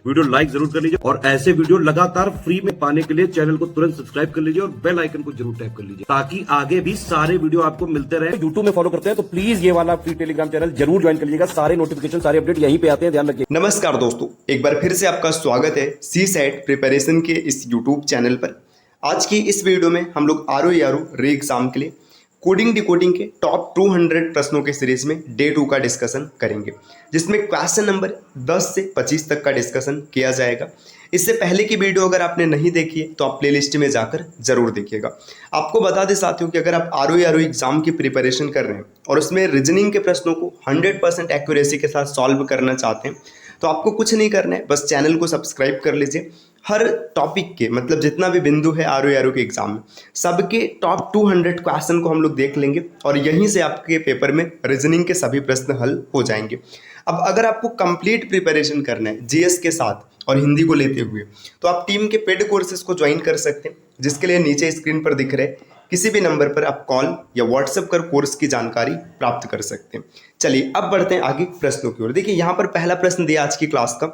Video like जरूर कर लीजिए और ऐसे वीडियो लगातार फ्री में पाने के लिए चैनल को तुरंत सब्सक्राइब कर लीजिए और बेल आइकन को जरूर टैप कर लीजिए ताकि आगे भी सारे वीडियो आपको मिलते रहे। यूट्यूब में फॉलो करते हैं तो प्लीज ये वाला फ्री टेलीग्राम चैनल जरूर ज्वाइन कर लीजिएगा। सारे नोटिफिकेशन सारे अपडेट यहीं पे आते हैं, ध्यान रखिए। नमस्कार दोस्तों, एक बार फिर से आपका स्वागत है सीसैट प्रिपरेशन के इस यूट्यूब चैनल पर। आज की इस वीडियो में हम लोग आरओ री एग्जाम के लिए कोडिंग डिकोडिंग के टॉप 200 प्रश्नों के सीरीज में डे 2 का डिस्कशन करेंगे, जिसमें क्वेश्चन नंबर 10 से 25 तक का डिस्कशन किया जाएगा। इससे पहले की वीडियो अगर आपने नहीं देखी है तो आप प्लेलिस्ट में जाकर जरूर देखिएगा। आपको बता दें साथियों कि अगर आप आरओ एग्जाम की प्रिपरेशन कर रहे हैं और उसमें रीजनिंग के प्रश्नों को 100% एक्यूरेसी के साथ सॉल्व करना चाहते हैं तो आपको कुछ नहीं करना है, बस चैनल को सब्सक्राइब कर लीजिए। हर टॉपिक के मतलब जितना भी बिंदु है आरओ के एग्जाम में सबके टॉप 200 क्वेश्चन को हम लोग देख लेंगे और यहीं से आपके पेपर में रीजनिंग के सभी प्रश्न हल हो जाएंगे। अब अगर आपको कंप्लीट प्रिपरेशन करना है जीएस के साथ और हिंदी को लेते हुए तो आप टीम के पेड कोर्सेज को ज्वाइन कर सकते हैं, जिसके लिए नीचे स्क्रीन पर दिख रहे किसी भी नंबर पर आप कॉल या व्हाट्सएप कर कोर्स की जानकारी प्राप्त कर सकते हैं। चलिए अब बढ़ते हैं आगे प्रश्नों की ओर। देखिए यहाँ पर पहला प्रश्न दिया आज की क्लास का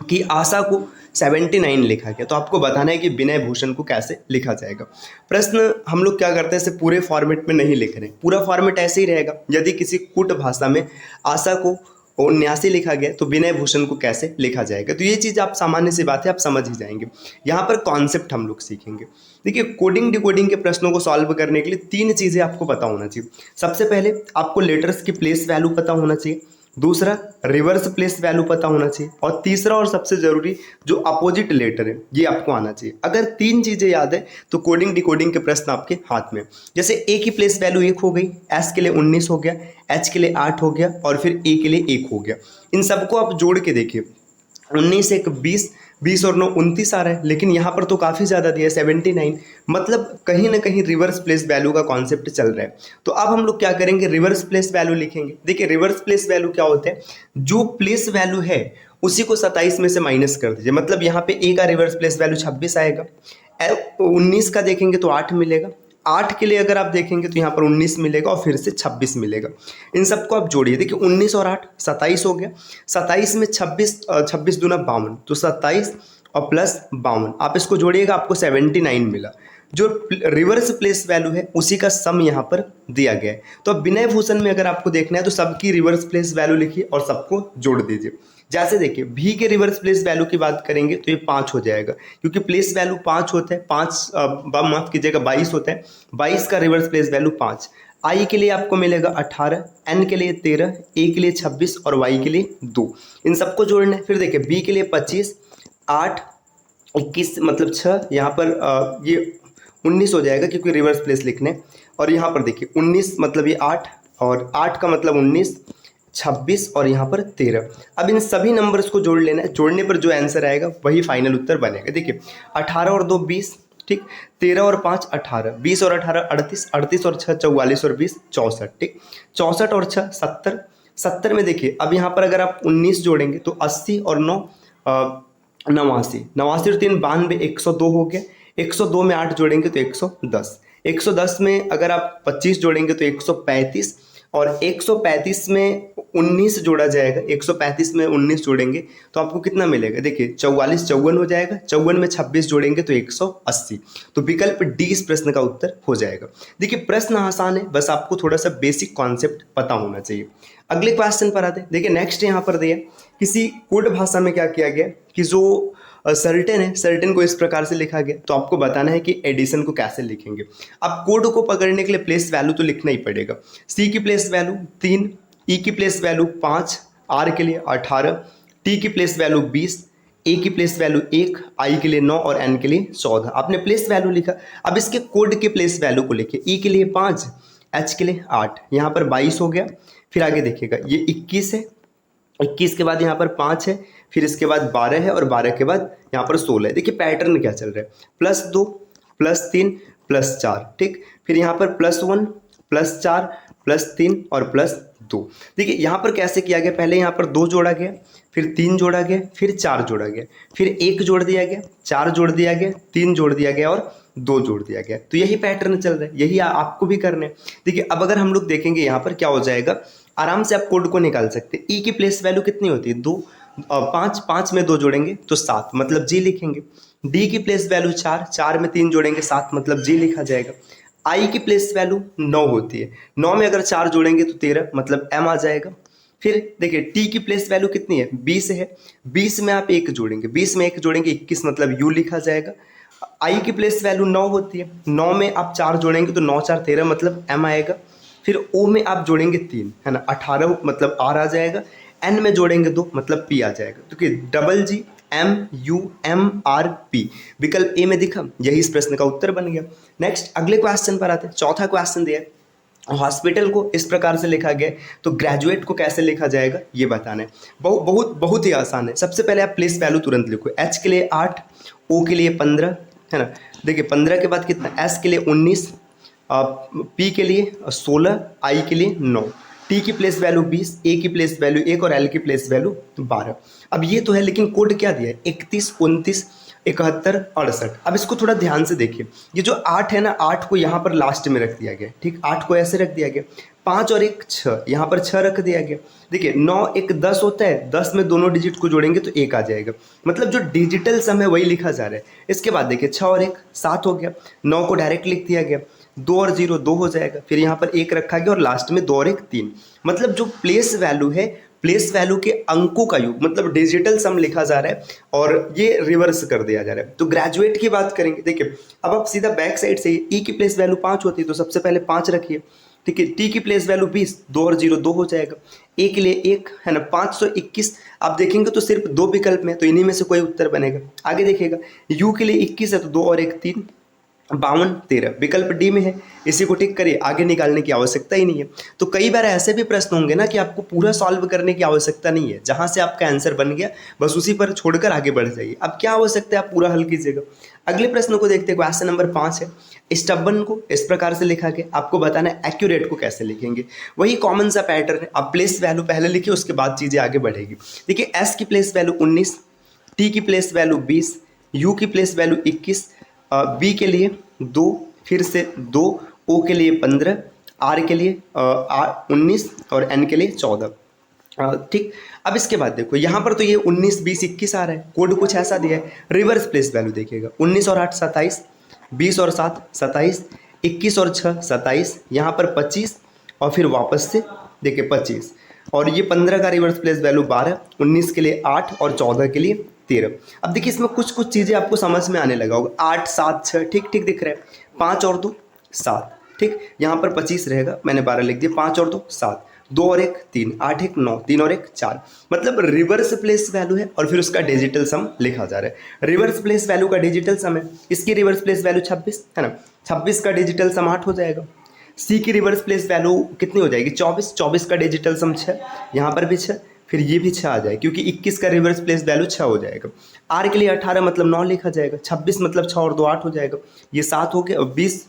कि आशा को 79 लिखा गया, तो आपको बताना है कि विनय भूषण को कैसे लिखा जाएगा। प्रश्न हम लोग क्या करते हैं, इसे पूरे फॉर्मेट में नहीं लिख रहे, पूरा फॉर्मेट ऐसे ही रहेगा। यदि किसी कुट भाषा में आशा को 79 लिखा गया तो विनय भूषण को कैसे लिखा जाएगा, तो ये चीज़ आप सामान्य सी बात है, आप समझ ही जाएंगे। यहाँ पर कॉन्सेप्ट हम लोग सीखेंगे। देखिए कोडिंग डिकोडिंग के प्रश्नों को सॉल्व करने के लिए 3 चीज़ें आपको पता होना चाहिए। सबसे पहले आपको लेटर्स की प्लेस वैल्यू पता होना चाहिए, दूसरा रिवर्स प्लेस वैल्यू पता होना चाहिए और तीसरा और सबसे ज़रूरी जो अपोजिट लेटर है ये आपको आना चाहिए। अगर 3 चीज़ें याद है तो कोडिंग डिकोडिंग के प्रश्न आपके हाथ में। जैसे ए की प्लेस वैल्यू 1 हो गई, एस के लिए 19 हो गया, एच के लिए 8 हो गया और फिर ए के लिए 1 हो गया। इन सबको आप जोड़ के देखिए, 19 एक 20, 20 और 9 29 आ रहा है, लेकिन यहाँ पर तो काफ़ी ज़्यादा दिया 79, मतलब कहीं ना कहीं रिवर्स प्लेस वैल्यू का कॉन्सेप्ट चल रहा है। तो अब हम लोग क्या करेंगे, रिवर्स प्लेस वैल्यू लिखेंगे। देखिए रिवर्स प्लेस वैल्यू क्या होता है, जो प्लेस वैल्यू है उसी को 27 में से माइनस कर दीजिए। मतलब यहाँ पे ए का रिवर्स प्लेस वैल्यू 26 आएगा, 19 का देखेंगे तो 8 मिलेगा, 8 के लिए अगर आप देखेंगे तो यहाँ पर 19 मिलेगा और फिर से 26 मिलेगा। इन सबको आप जोड़िए। देखिए 19 और 8 27 हो गया, 27 में 26 दूना 52, तो 27 और प्लस 52 आप इसको जोड़िएगा, आपको 79 मिला। जो रिवर्स प्लेस वैल्यू है उसी का सम यहाँ पर दिया गया है। तो अब विनय भूषण में अगर आपको देखना है तो सबकी रिवर्स प्लेस वैल्यू लिखिए और सबको जोड़ दीजिए। जैसे देखिए भी के रिवर्स प्लेस वैल्यू की बात करेंगे तो ये 5 हो जाएगा, क्योंकि प्लेस वैल्यू 5 होता है, 5 माफ कीजिएगा 22 होता है, 22 का रिवर्स प्लेस वैल्यू 5। आई के लिए आपको मिलेगा 18, एन के लिए 13, ए के लिए 26 और वाई के लिए 2। इन सबको जोड़ना है। फिर देखिए बी के लिए 25, 8, 21 मतलब 6, यहाँ पर ये 19 हो जाएगा क्योंकि रिवर्स प्लेस लिखने। और यहाँ पर देखिए 19 मतलब ये 8 और 8 का मतलब 19, 26 और यहाँ पर 13। अब इन सभी नंबर्स को जोड़ लेना है, जोड़ने पर जो आंसर आएगा वही फाइनल उत्तर बनेगा। देखिए 18 और 2 20, ठीक, 13 और 5 18, 20 और 18 38, 38 और 6 44 और 20 64, ठीक, 64 और 6 70, 70 में देखिए अब यहाँ पर अगर आप 19 जोड़ेंगे तो 80 और 9 89, 89 और 3 92, 102 हो गया, 102 में 8 जोड़ेंगे तो 110, 110 में अगर आप 25 जोड़ेंगे तो 135 और 135 में 19 जोड़ा जाएगा, 135 में 19 जोड़ेंगे तो आपको कितना मिलेगा, देखिए 44 54 हो जाएगा, 54 में 26 जोड़ेंगे तो 180। तो विकल्प डी इस प्रश्न का उत्तर हो जाएगा। देखिए प्रश्न आसान है, बस आपको थोड़ा सा बेसिक कॉन्सेप्ट पता होना चाहिए। अगले क्वेश्चन पर आते हैं। देखिए नेक्स्ट यहाँ पर दिया किसी कोड भाषा में क्या किया गया कि जो सर्टेन है, सर्टेन को इस प्रकार से लिखा गया, तो आपको बताना है कि एडिशन को कैसे लिखेंगे। अब कोड को पकड़ने के लिए प्लेस वैल्यू तो लिखना ही पड़ेगा। सी की प्लेस वैल्यू 3, ई की प्लेस वैल्यू 5, आर के लिए 18, टी की प्लेस वैल्यू 20, ए की प्लेस वैल्यू 1, आई के लिए 9 और एन के लिए 14। आपने प्लेस वैल्यू लिखा। अब इसके कोड के प्लेस वैल्यू को लिखिए। ई के लिए 5, एच के लिए 8, यहाँ पर 22 हो गया। फिर आगे देखिएगा ये 21 है, 21 के बाद यहाँ पर 5 है, फिर इसके बाद 12 है और 12 के बाद यहाँ पर 16 है। देखिए पैटर्न क्या चल रहा है, +2 +3 +4, ठीक, फिर यहाँ पर +1 +4 +3 और +2। देखिए यहाँ पर कैसे किया गया, पहले यहाँ पर 2 जोड़ा गया, फिर 3 जोड़ा गया, फिर 4 जोड़ा गया, फिर 1 जोड़ दिया गया, 4 जोड़ दिया गया, 3 जोड़ दिया गया और 2 जोड़ दिया गया। तो यही पैटर्न चल रहा है, यही आपको भी करना है। देखिए अब अगर हम लोग देखेंगे यहाँ पर क्या हो जाएगा, आराम से आप कोड को निकाल सकते हैं। ई की प्लेस वैल्यू कितनी होती है, 2, पाँच, पाँच में 2 जोड़ेंगे तो 7 मतलब जी लिखेंगे। डी की प्लेस वैल्यू 4, 4 में 3 जोड़ेंगे 7 मतलब जी लिखा जाएगा। आई की प्लेस वैल्यू 9 होती है, 9 में अगर 4 जोड़ेंगे तो 13 मतलब एम आ जाएगा। फिर देखिए टी की प्लेस वैल्यू कितनी है, 20 है, 20 में आप 1 जोड़ेंगे, 20 में 1 जोड़ेंगे 21 मतलब यू लिखा जाएगा। आई की प्लेस वैल्यू 9 होती है, 9 में आप 4 जोड़ेंगे तो 9 4 13 मतलब एम आएगा। फिर ओ में आप जोड़ेंगे 3 है ना, 18 मतलब आर आ जाएगा। एन में जोड़ेंगे 2 मतलब पी आ जाएगा। तो कि double G M U M R P विकल्प ए में दिखा, यही इस प्रश्न का उत्तर बन गया। नेक्स्ट अगले क्वेश्चन पर आते हैं। चौथा क्वेश्चन दिया है, हॉस्पिटल को इस प्रकार से लिखा गया है, तो ग्रेजुएट को कैसे लिखा जाएगा ये बताना है। बहुत ही आसान है। सबसे पहले आप प्लेस वैल्यू तुरंत लिखो, एच के लिए 8, ओ के लिए 15 है ना। देखिए 15 के बाद कितना, एस के लिए 19, पी के लिए 16, आई के लिए 9, टी की प्लेस वैल्यू 20, ए की प्लेस वैल्यू 1 और एल की प्लेस वैल्यू 12। अब ये तो है, लेकिन कोड क्या दिया है, 31, 29, 71, 68। अब इसको थोड़ा ध्यान से देखिए, ये जो 8 है ना, 8 को यहाँ पर लास्ट में रख दिया गया, ठीक, 8 को ऐसे रख दिया गया, 5 और 1 6, यहाँ पर 6 रख दिया गया। देखिए 9 1 10 होता है, 10 में दोनों डिजिट को जोड़ेंगे तो 1 आ जाएगा, मतलब जो डिजिटल सम है वही लिखा जा रहा है। इसके बाद देखिए 6 और 1 7 हो गया, 9 को डायरेक्ट लिख दिया गया, 2 और 0 2 हो जाएगा, फिर यहाँ पर 1 रखा गया और लास्ट में 2 और 1 3। मतलब जो प्लेस वैल्यू है, प्लेस वैल्यू के अंकों का योग, मतलब डिजिटल सम लिखा जा रहा है और ये रिवर्स कर दिया जा रहा है। तो ग्रेजुएट की बात करेंगे, देखिए अब आप सीधा बैक साइड से, ई की प्लेस वैल्यू 5 होती है तो सबसे पहले 5 रखिए, ठीक है। टी की प्लेस वैल्यू 20, 2 और 0 2 हो जाएगा, ए के लिए 1 है ना, 521। आप देखेंगे तो सिर्फ 2 विकल्प में, तो इन्हीं में से कोई उत्तर बनेगा। आगे देखिएगा, यू के लिए 21 है तो 2 और 1 3, 52 13 विकल्प डी में है, इसी को टिक करिए, आगे निकालने की आवश्यकता ही नहीं है। तो कई बार ऐसे भी प्रश्न होंगे ना कि आपको पूरा सॉल्व करने की आवश्यकता नहीं है, जहां से आपका आंसर बन गया बस उसी पर छोड़कर आगे बढ़ जाइए। अब क्या आवश्यकता है, आप पूरा हल कीजिएगा। अगले प्रश्न को देखते हैं, क्वेश्चन नंबर 5 है। स्टबन को इस प्रकार से लिखा गया, आपको बताना है एक्यूरेट को कैसे लिखेंगे। वही कॉमन सा पैटर्न है, आप प्लेस वैल्यू पहले लिखिए, उसके बाद चीजें आगे बढ़ेगी। देखिए एस की प्लेस वैल्यू 19, टी की प्लेस वैल्यू 20, यू की प्लेस वैल्यू 21, बी के लिए 2, फिर से 2, ओ के लिए 15, आर के लिए 19 और एन के लिए 14। ठीक, अब इसके बाद देखो यहाँ पर तो ये 19 20 21 आ रहा है, कोड कुछ ऐसा दिया है। रिवर्स प्लेस वैल्यू देखिएगा, 19 और 8 27, 20 और 7 27, 21 और 6 27, यहाँ पर 25 और फिर वापस से देखिए 25, और ये 15 का रिवर्स प्लेस वैल्यू 12, 19 के लिए 8 और 14 के लिए 13। अब देखिए इसमें कुछ कुछ चीज़ें आपको समझ में आने लगा होगा, 8 7 6 ठीक ठीक दिख रहा है, 5 और 2 7, ठीक, यहाँ पर 25 रहेगा, मैंने 12 लिख दिया, 5 और 2 7, 2 और 1 3, 8 1 9, 3 और 1 4, मतलब रिवर्स प्लेस वैल्यू है और फिर उसका डिजिटल सम लिखा जा रहा है। रिवर्स प्लेस वैल्यू का डिजिटल सम है, इसकी रिवर्स प्लेस वैल्यू 26 है ना, 26 का डिजिटल सम 8 हो जाएगा। सी की रिवर्स प्लेस वैल्यू कितनी हो जाएगी, 24, 24 का डिजिटल सम 6, यहाँ पर भी 6, फिर ये भी 6 आ जाए क्योंकि 21 का रिवर्स प्लेस वैल्यू 6 हो जाएगा। आर के लिए 18 मतलब 9 लिखा जाएगा, 26 मतलब 6 और 2 8 हो जाएगा, ये 7 हो गया, और 20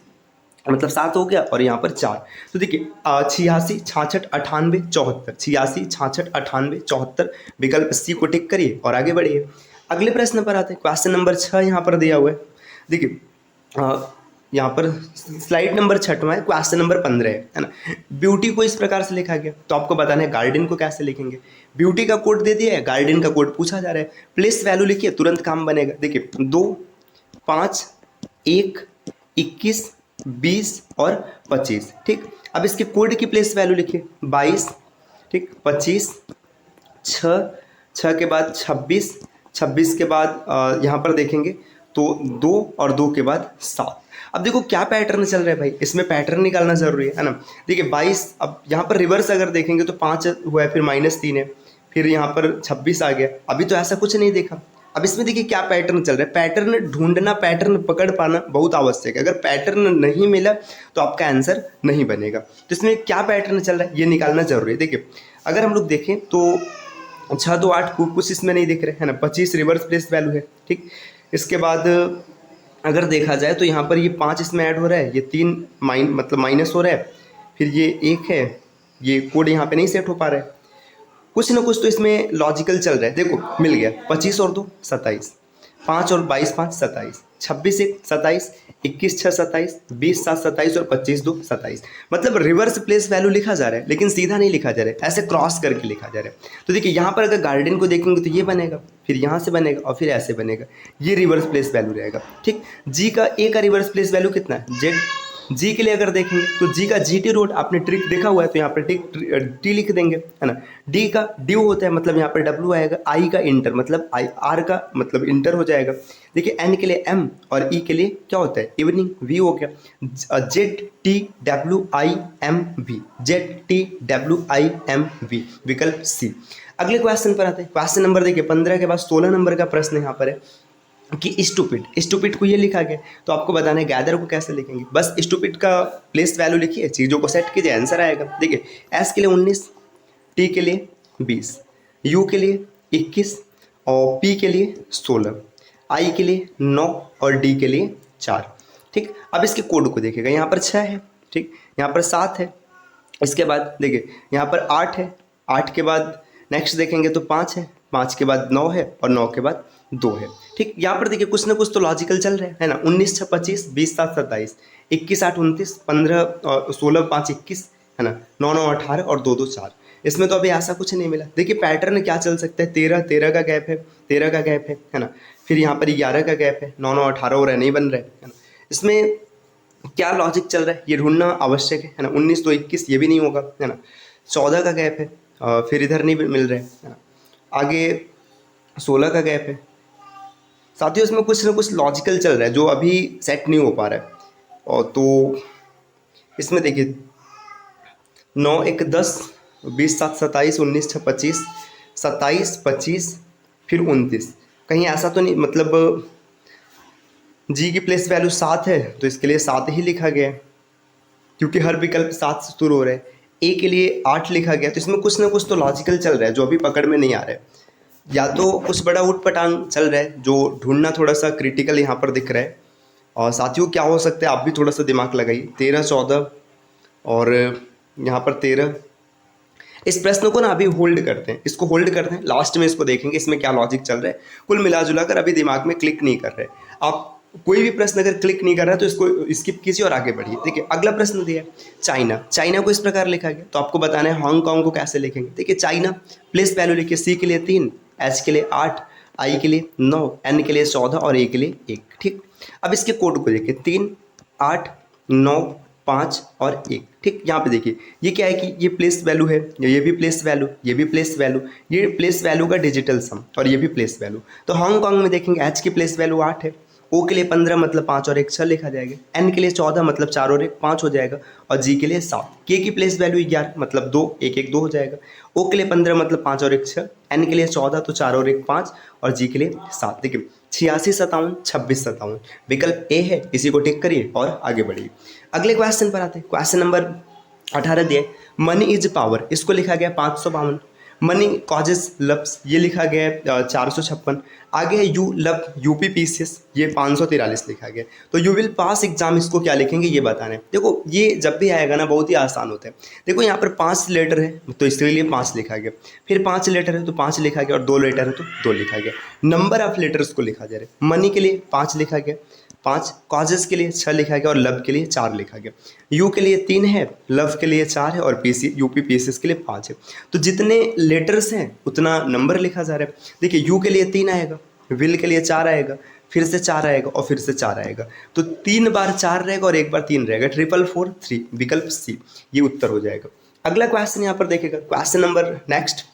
मतलब 7 हो गया और यहाँ पर 4। तो देखिए 86 66 98 74, 86 66 98 74 विकल्प सी को टिक करिए और आगे बढ़िए। अगले प्रश्न पर आते हैं, क्वेश्चन नंबर 6 यहाँ पर दिया हुआ है। देखिए यहाँ पर स्लाइड नंबर 6वां है, क्वेश्चन नंबर 15 है ना। ब्यूटी को इस प्रकार से लिखा गया, तो आपको बताना है गार्डन को कैसे लिखेंगे। ब्यूटी का कोड दे दिया है, गार्डन का कोड पूछा जा रहा है, प्लेस वैल्यू लिखिए, तुरंत काम बनेगा। देखिए 2 5 1 21 20 और 25, ठीक। अब इसके कोड की प्लेस वैल्यू लिखिए, 22, ठीक, 25 6 के बाद 26, 26 के बाद यहाँ पर देखेंगे तो 2 और 2 के बाद 7। अब देखो क्या पैटर्न चल रहा है भाई, इसमें पैटर्न निकालना जरूरी है ना। देखिए 22, अब यहाँ पर रिवर्स अगर देखेंगे तो 5 हुआ है, फिर -3 है, फिर यहाँ पर 26 आ गया। अभी तो ऐसा कुछ नहीं देखा। अब इसमें देखिए क्या पैटर्न चल रहा है, पैटर्न ढूंढना, पैटर्न पकड़ पाना बहुत आवश्यक है। अगर पैटर्न नहीं मिला तो आपका आंसर नहीं बनेगा। तो इसमें क्या पैटर्न चल रहा है ये निकालना जरूरी है। देखिए अगर हम लोग देखें तो 6 2 8 कुछ इसमें नहीं दिख रहे है ना, 25 रिवर्स प्लेस वैल्यू है, ठीक। इसके बाद अगर देखा जाए तो यहाँ पर ये 5 इसमें ऐड हो रहा है, ये 3 मतलब माइनस हो रहा है, फिर ये 1 है, ये कोड यहाँ पे नहीं सेट हो पा रहा है। कुछ ना कुछ तो इसमें लॉजिकल चल रहा है। देखो मिल गया, 25 और 2 27, 5 और 22 5 27, 26 1 27, 21 6 27, 20 7 27 और 25 2 27। मतलब रिवर्स प्लेस वैल्यू लिखा जा रहा है लेकिन सीधा नहीं लिखा जा रहा है, ऐसे क्रॉस करके लिखा जा रहा है। तो देखिए यहाँ पर अगर गार्डन को देखेंगे तो ये बनेगा, फिर यहाँ से बनेगा और फिर ऐसे बनेगा, ये रिवर्स प्लेस वैल्यू रहेगा। ठीक, जी का ए का रिवर्स प्लेस वैल्यू कितना है, जेड। जी के लिए अगर देखेंगे तो जी का जीटी रोड आपने ट्रिक देखा हुआ है, तो यहाँ पर टी लिख देंगे, है ना। डी का ड्यू होता है, मतलब यहाँ पर डब्ल्यू आएगा। आई का इंटर, मतलब आई, आर का मतलब इंटर हो जाएगा। देखिए एन के लिए एम और ई के लिए क्या होता है, इवनिंग, वी हो गया। Z T W I M V, Z T W I M V, विकल्प सी। अगले क्वेश्चन पर आते हैं। क्वेश्चन नंबर देखिए 15 के बाद 16 नंबर का प्रश्न यहाँ पर है कि स्टूपिड को ये लिखा गया, तो आपको बताना है गैदर को कैसे लिखेंगे। बस स्टूपिड का प्लेस वैल्यू लिखिए, चीज़ों को सेट कीजिए, आंसर आएगा। देखिए एस के लिए 19, टी के लिए 20, यू के लिए 21 और पी के लिए 16, आई के लिए 9 और डी के लिए 4। ठीक, अब इसके कोड को देखिएगा, यहाँ पर 6 है, ठीक, यहाँ पर 7 है, इसके बाद देखिए यहाँ पर 8 है, 8 के बाद नेक्स्ट देखेंगे तो 5 है, 5 के बाद 9 है और 9 के बाद 2 है। ठीक, यहाँ पर देखिए कुछ ना कुछ तो लॉजिकल चल रहा है ना। 19 6 25, 20 7 27, 21 8 29, 15 16 5 21, है ना, 9 9 18 और 2 2 4। इसमें तो अभी ऐसा कुछ नहीं मिला। देखिए पैटर्न क्या चल सकता है, 13 का गैप है, 13 का गैप है ना, फिर यहाँ पर 11 का गैप है, 9 9 18 और नहीं बन रहा है ना। इसमें क्या लॉजिक चल रहा है ये ढूंढना आवश्यक है ना। 19 2 21 ये भी नहीं होगा, है ना। 14 का गैप है, फिर इधर नहीं मिल रहा है ना। आगे 16 का गैप है। साथियों इसमें कुछ ना कुछ लॉजिकल चल रहा है जो अभी सेट नहीं हो पा रहा है। और तो इसमें देखिए 9 1 10, 20 7 27, 19 6 25, 27 25 फिर 29, कहीं ऐसा तो नहीं, मतलब जी की प्लेस वैल्यू 7 है तो इसके लिए 7 ही लिखा गया है क्योंकि हर विकल्प 7 से शुरू हो रहा है। ए के लिए 8 लिखा गया, तो इसमें कुछ ना कुछ तो लॉजिकल चल रहा है जो अभी पकड़ में नहीं आ रहा है। या तो कुछ बड़ा उटपटांग चल रहा है जो ढूंढना थोड़ा सा क्रिटिकल यहाँ पर दिख रहा है। और साथियों क्या हो सकता है, आप भी थोड़ा सा दिमाग लगाइए। 13 14 और यहाँ पर 13। इस प्रश्न को ना अभी होल्ड करते हैं, इसको होल्ड करते हैं, लास्ट में इसको देखेंगे इसमें क्या लॉजिक चल रहा है। कुल मिला जुला कर अभी दिमाग में क्लिक नहीं कर रहे। आप कोई भी प्रश्न अगर क्लिक नहीं कर रहा है तो इसको स्किप कीजिए और आगे बढ़िए। देखिए अगला प्रश्न दिया है चाइना को इस प्रकार लिखा गया, तो आपको बताना है हांगकांग को कैसे लिखेंगे। देखिए चाइना प्लेस वैल्यू लिखिए, सी के लिए 3, एच के लिए 8, आई के लिए 9, एन के लिए 14 और ए के लिए 1। ठीक, अब इसके कोड को देखिए 3 8 9 5 और 1। ठीक, यहाँ पे देखिए ये क्या है कि ये प्लेस वैल्यू है, ये भी प्लेस वैल्यू, ये भी प्लेस वैल्यू, ये प्लेस वैल्यू का डिजिटल सम और ये भी प्लेस वैल्यू। तो हांगकांग में देखेंगे एच की प्लेस वैल्यू 8 है, ओ के लिए 15 मतलब 5 और 1 6 लिखा जाएगा, एन के लिए 14 मतलब 4 और 1 5 हो जाएगा और जी के लिए 7। के की प्लेस वैल्यू 11 मतलब 2 1 1 2 हो जाएगा, ओ के लिए 15 मतलब 5 और 1 6, एन के लिए 14 तो 4 और 1 5 और जी के लिए 7। देखिए 86 57 26 57 विकल्प ए है, इसी को टिक करिए और आगे बढ़िए। अगले क्वेश्चन पर आते हैं। क्वेश्चन नंबर 18 दिए, मनी इज पावर, इसको लिखा गया 552। मनी कॉजेस लव्स ये लिखा गया है 456। आगे है यू लव यूपी पीसीएस, ये 543 लिखा गया। तो यू विल पास एग्जाम, इसको क्या लिखेंगे ये बताना है। देखो ये जब भी आएगा ना बहुत ही आसान होता है। देखो यहाँ पर 5 लेटर है तो इसके लिए 5 लिखा गया, फिर 5 लेटर है तो 5 लिखा गया और 2 लेटर है तो 2 लिखा गया। नंबर ऑफ लेटर्स को लिखा जा रहा है। मनी के लिए 5 लिखा गया, 5, कॉजेस के लिए 6 लिखा गया और लव के लिए 4 लिखा गया। यू के लिए 3 है, लव के लिए 4 है और पीसी यूपी पीसीएस के लिए 5 है। तो जितने लेटर्स हैं उतना नंबर लिखा जा रहा है। देखिए यू के लिए 3 आएगा, विल के लिए 4 आएगा, फिर से 4 आएगा और फिर से 4 आएगा, तो 3 बार 4 रहेगा और 1 बार 3 रहेगा, 444 विकल्प सी ये उत्तर हो जाएगा। अगला क्वेश्चन यहाँ पर देखेगा, क्वेश्चन नंबर नेक्स्ट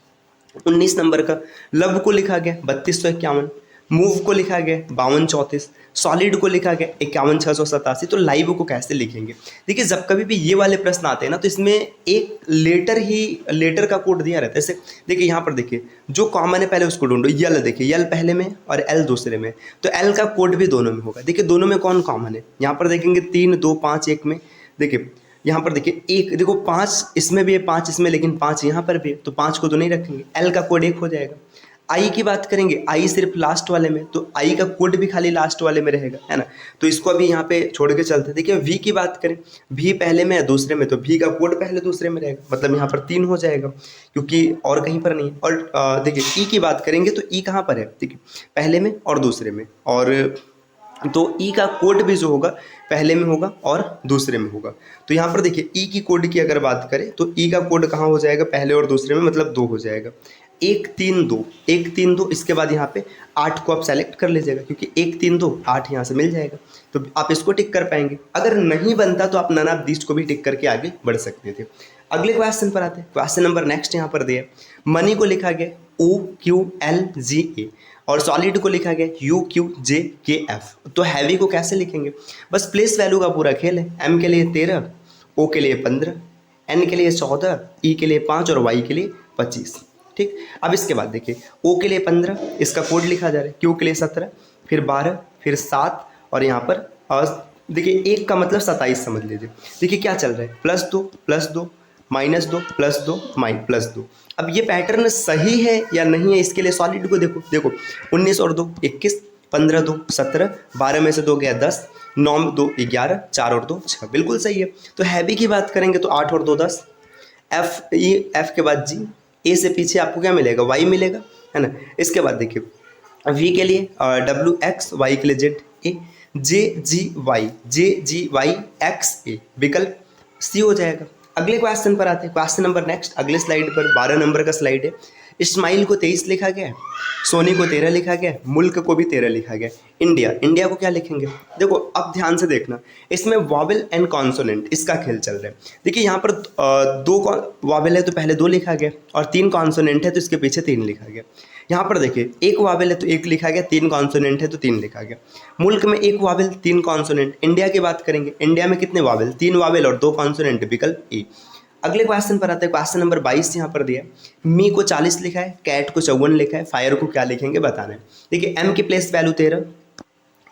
19 नंबर का। लव को लिखा गया 3251, मूव को लिखा गया 5234, सॉलिड को लिखा गया 51687। तो लाइव को कैसे लिखेंगे। देखिए जब कभी भी ये वाले प्रश्न आते हैं ना तो इसमें एक लेटर का कोड दिया रहता है। जैसे देखिए यहाँ पर देखिए जो कॉमन है पहले उसको ढूंढो। यल देखिए, यल पहले में और एल दूसरे में, तो एल का कोड भी दोनों में होगा। देखिए दोनों में कौन कॉमन है, यहाँ पर देखेंगे 3 2 5 1 में। देखिए यहाँ पर देखिए 1, देखो 5 इसमें भी है, 5 इसमें, लेकिन 5 यहाँ पर भी है तो 5 को तो नहीं रखेंगे, एल का कोड 1 हो जाएगा। आई की बात करेंगे, आई सिर्फ लास्ट वाले में, तो आई का कोड भी खाली लास्ट वाले में रहेगा, है ना। तो इसको अभी यहाँ पे छोड़ के चलते हैं। देखिए वी की बात करें, वी पहले में है दूसरे में, तो वी का कोड पहले दूसरे में रहेगा, मतलब यहाँ पर 3 हो जाएगा क्योंकि और कहीं पर नहीं है। और देखिए ई की बात करेंगे तो ई कहाँ पर है, देखिए पहले में और दूसरे में, और तो ई का कोड भी जो होगा पहले में होगा और दूसरे में होगा। तो यहाँ पर देखिए ई की कोड की अगर बात करें तो ई का कोड कहाँ हो जाएगा, पहले और दूसरे में, मतलब 2 हो जाएगा। 1 3 2 1 3 2, इसके बाद यहाँ पे 8 को आप सेलेक्ट कर लीजिएगा क्योंकि 1 3 2 8 यहाँ से मिल जाएगा, तो आप इसको टिक कर पाएंगे। अगर नहीं बनता तो आप नन ऑफ दिस को भी टिक करके आगे बढ़ सकते थे। अगले क्वेश्चन पर आते हैं। क्वेश्चन नंबर नेक्स्ट यहाँ पर दिया, मनी को लिखा गया OQLGA और सॉलिड को लिखा गया UQJKF। तो हैवी को कैसे लिखेंगे, बस प्लेस वैल्यू का पूरा खेल है। M के लिए 13, O के लिए 15, N के लिए 14, E के लिए 5 और Y के लिए 25। ठीक, अब इसके बाद देखिए O के लिए 15, इसका कोड लिखा जा रहा है, Q के लिए 17, फिर 12, फिर 7 और यहाँ पर देखिए 1 का मतलब 27 समझ लीजिए। देखिए क्या चल रहा है, +2 +2 -2 +2 +2। अब ये पैटर्न सही है या नहीं है, इसके लिए सॉलिड को देखो 19 और 2 21, 15 2 17, 12 में से 2 गया 10, 9 में 2 11, 4 और 2 6, बिल्कुल सही है। तो हैवी की बात करेंगे तो 8 और 2 10, F के बाद G, A से पीछे आपको क्या मिलेगा, Y मिलेगा, है ना। इसके बाद देखिए V के लिए WX, Y के लिए ZA, JGY विकल्प C हो जाएगा। अगले क्वेश्चन पर आते हैं। क्वेश्चन नंबर नेक्स्ट अगले स्लाइड पर 12 नंबर का स्लाइड है। इस्माइल को 23 लिखा गया है, सोनी को 13 लिखा गया है, मुल्क को भी 13 लिखा गया है। इंडिया को क्या लिखेंगे, देखो अब ध्यान से देखना, इसमें वॉवेल एंड कॉन्सोनेंट इसका खेल चल रहा है। देखिए यहाँ पर 2 वॉवेल है तो पहले 2 लिखा गया, और 3 कॉन्सोनेंट है तो इसके पीछे 3 लिखा गया। यहाँ पर देखिए 1 वॉवेल है तो 1 लिखा गया, 3 कॉन्सोनेंट है तो 3 लिखा गया। मुल्क में 1 वॉवेल 3 कॉन्सोनेंट। इंडिया की बात करेंगे, इंडिया में कितने वॉवेल, 3 वॉवेल और 2 कॉन्सोनेंट, विकल्प E। अगले क्वेश्चन पर आते हैं। क्वेश्चन नंबर 22 यहाँ पर दिया है, मी को 40 लिखा है, कैट को 54 लिखा है, फायर को क्या लिखेंगे बताना है। देखिए M की प्लेस वैल्यू 13,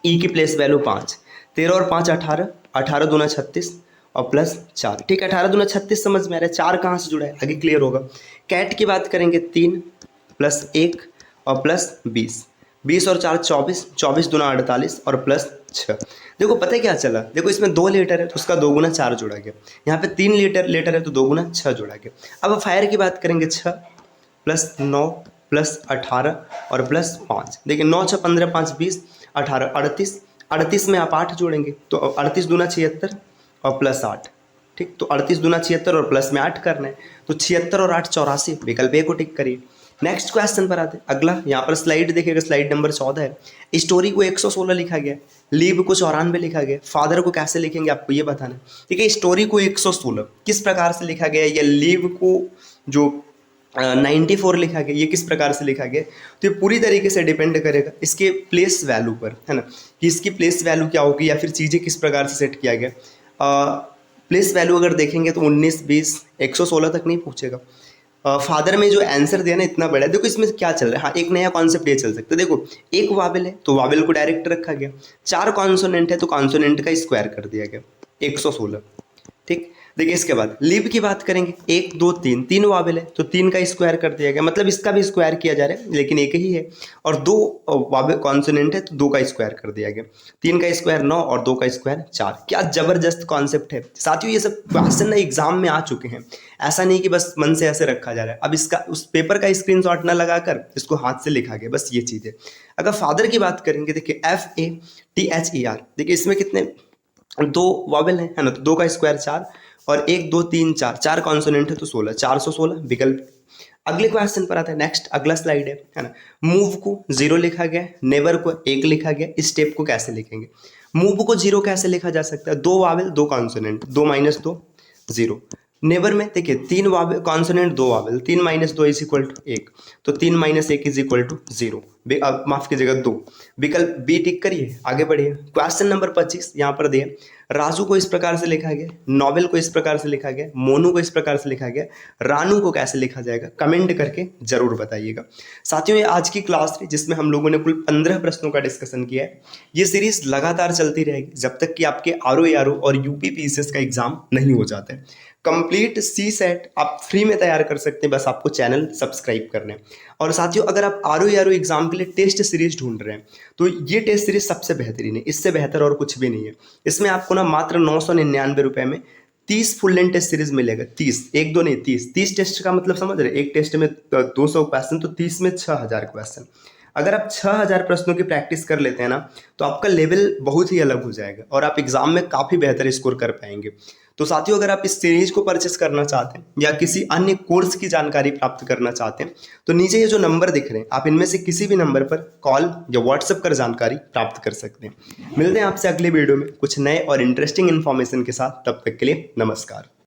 E की प्लेस वैल्यू 5, 13 और 5 18, 18 दूना 36 और +4। ठीक है, 18 दूना 36 समझ में आ रहा है, 4 कहाँ से जुड़ा है आगे क्लियर होगा। कैट की बात करेंगे 3 +1 और +20, 20 और 4 24, 24 दूना 48 और +6। देखो पता है क्या चला, देखो इसमें 2 लेटर है तो उसका 2 गुना 4 जोड़ा गया, यहाँ पे 3 लेटर है तो 2 गुना 6 जोड़ा गया। अब फायर की बात करेंगे 6 +9 +18 और +5। देखिए 9 6 15 5 20, 18 38, 38 में आप 8 जोड़ेंगे तो 38 दूना 76 और +8। ठीक, तो 38 दूना 76 और प्लस में 8 करना है, तो 76 और 8 84, विकल्प A को टिक करिए। नेक्स्ट क्वेश्चन पर आते हैं। अगला यहाँ पर स्लाइड देखिएगा, स्लाइड नंबर 14 है। स्टोरी को 116 लिखा गया, लीव को 94 लिखा गया, फादर को कैसे लिखेंगे आपको ये बताना है। ठीक है, स्टोरी को 116 किस प्रकार से लिखा गया, या लीव को जो 94 लिखा गया ये किस प्रकार से लिखा गया, तो ये पूरी तरीके से डिपेंड करेगा इसके प्लेस वैल्यू पर, है ना, कि इसकी प्लेस वैल्यू क्या होगी या फिर चीज़ें किस प्रकार से सेट किया गया। प्लेस वैल्यू अगर देखेंगे तो 19 20 116 तक नहीं पूछेगा। फादर में जो आंसर दिया ना इतना बड़ा है, देखो इसमें क्या चल रहा है। हाँ, एक नया कॉन्सेप्ट ये चल सकता है। देखो एक वावेल है तो वावेल को डायरेक्ट रखा गया, 4 कॉन्सोनेंट है तो कॉन्सोनेंट का स्क्वायर कर दिया गया 116। ठीक, देखिए इसके बाद लीव की बात करेंगे, 1 2 3, 3 वावेल है तो 3 का स्क्वायर कर दिया गया, मतलब इसका भी स्क्वायर किया जा रहा है लेकिन एक ही है, और 2 वावेल कॉन्सोनेंट है तो 2 का स्क्वायर कर दिया गया, 3 का स्क्वायर 9 और 2 का स्क्वायर 4। क्या जबरदस्त कॉन्सेप्ट है साथियों, ये सब क्वेश्चन ना एग्जाम में आ चुके हैं, ऐसा नहीं कि बस मन से ऐसे रखा जा रहा है। अब इसका उस पेपर का स्क्रीनशॉट ना लगाकर इसको हाथ से लिखा गया, बस ये चीज़ है। अगर फादर की बात करेंगे, देखिए FATHER, देखिए इसमें कितने 2 वावेल है ना, तो 2 का स्क्वायर 4 और 1 2 3 4, 4 कॉन्सोनेंट है तो 16, 416 विकल्प। अगले क्वेश्चन पर आता है। नेक्स्ट अगला स्लाइड है ना। मूव को 0 लिखा गया, नेवर को 1 लिखा गया, स्टेप को कैसे लिखेंगे। मूव को 0 कैसे लिखा जा सकता है, 2 वावेल 2 कॉन्सोनेंट, 2 - 2 0। नेवर में देखिए 3 वावेल कॉन्सोनेंट 2 वावेल, 3 - 2 = 1, तो 3 - 1 = 0, माफ कीजिएगा 2, विकल्प बी टिक करिए, आगे बढ़िए। क्वेश्चन नंबर 25 यहाँ पर दिए, राजू को इस प्रकार से लिखा गया, नोवेल को इस प्रकार से लिखा गया, मोनू को इस प्रकार से लिखा गया, रानू को कैसे लिखा जाएगा, कमेंट करके जरूर बताइएगा। साथियों ये आज की क्लास थी जिसमें हम लोगों ने कुल 15 प्रश्नों का डिस्कशन किया है। ये सीरीज लगातार चलती रहेगी जब तक कि आपके RO ARO और UP PCS का एग्जाम नहीं हो जाता है। कंप्लीट सी सेट आप फ्री में तैयार कर सकते हैं, बस आपको चैनल सब्सक्राइब करना है। और साथियों, अगर आप आर एग्जाम के लिए टेस्ट सीरीज ढूंढ रहे हैं तो ये टेस्ट सीरीज सबसे बेहतरीन है, इससे बेहतर और कुछ भी नहीं है। इसमें आपको ना मात्र 999 रुपये में 30 फुल लेंथ टेस्ट सीरीज मिलेगा। 30, एक दो नहीं, 30 टेस्ट का मतलब समझ रहे, एक टेस्ट में 200 क्वेश्चन, तो 30 में 6000 क्वेश्चन। अगर आप 6000 प्रश्नों की प्रैक्टिस कर लेते हैं ना, तो आपका लेवल बहुत ही अलग हो जाएगा और आप एग्जाम में काफ़ी बेहतर स्कोर कर पाएंगे। तो साथियों, अगर आप इस सीरीज को परचेस करना चाहते हैं या किसी अन्य कोर्स की जानकारी प्राप्त करना चाहते हैं, तो नीचे ये जो नंबर दिख रहे हैं, आप इनमें से किसी भी नंबर पर कॉल या व्हाट्सएप कर जानकारी प्राप्त कर सकते हैं। मिलते हैं आपसे अगले वीडियो में कुछ नए और इंटरेस्टिंग इन्फॉर्मेशन के साथ। तब तक के लिए नमस्कार।